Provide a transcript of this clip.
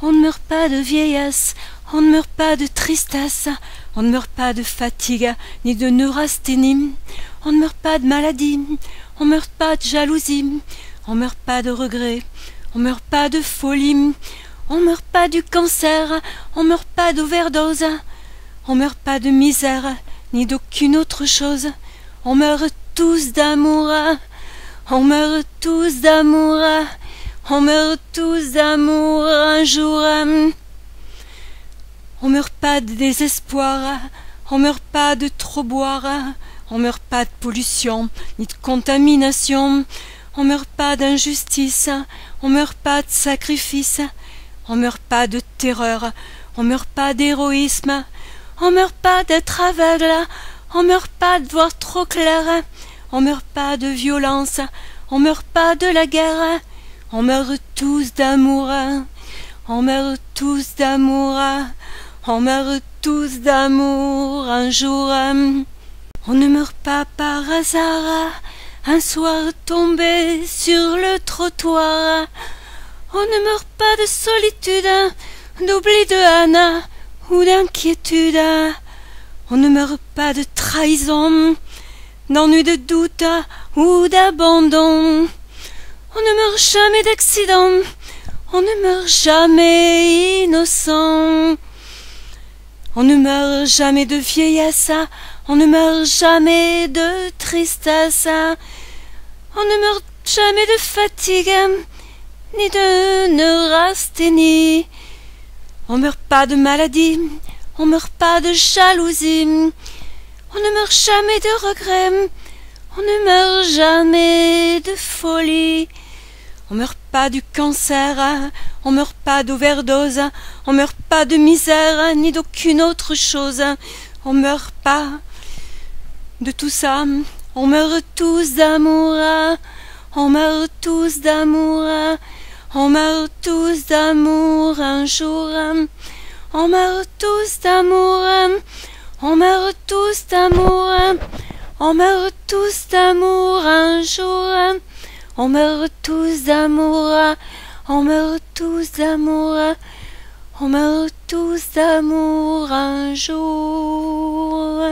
On ne meurt pas de vieillesse, on ne meurt pas de tristesse, on ne meurt pas de fatigue, ni de neurasthénie, on ne meurt pas de maladie, on ne meurt pas de jalousie, on ne meurt pas de regret, on ne meurt pas de folie, on ne meurt pas du cancer, on ne meurt pas d'overdose, on ne meurt pas de misère, ni d'aucune autre chose, on meurt tous d'amour, on meurt tous d'amour, on meurt tous d'amour un jour. On meurt pas de désespoir, on meurt pas de trop boire, on meurt pas de pollution, ni de contamination, on meurt pas d'injustice, on meurt pas de sacrifice, on meurt pas de terreur, on meurt pas d'héroïsme, on meurt pas d'être aveugle, on meurt pas de voir trop clair, on meurt pas de violence, on meurt pas de la guerre, on meurt tous d'amour, on meurt tous d'amour, on meurt tous d'amour un jour. On ne meurt pas par hasard, un soir tombé sur le trottoir. On ne meurt pas de solitude, d'oubli de haine ou d'inquiétude. On ne meurt pas de trahison, d'ennui, de doute ou d'abandon. On ne meurt jamais d'accident, on ne meurt jamais innocent. On ne meurt jamais de vieillesse, on ne meurt jamais de tristesse, on ne meurt jamais de fatigue, ni de neurasthénie. On ne meurt pas de maladie, on ne meurt pas de jalousie, on ne meurt jamais de regret, on ne meurt jamais de folie. On ne meurt pas du cancer, on ne meurt pas d'overdose, on ne meurt pas de misère, ni d'aucune autre chose. On ne meurt pas de tout ça. On meurt tous d'amour, on meurt tous d'amour, on meurt tous d'amour un jour. On meurt tous d'amour, on meurt tous d'amour, on meurt tous d'amour un jour. On meurt tous d'amour, on meurt tous d'amour, on meurt tous d'amour un jour.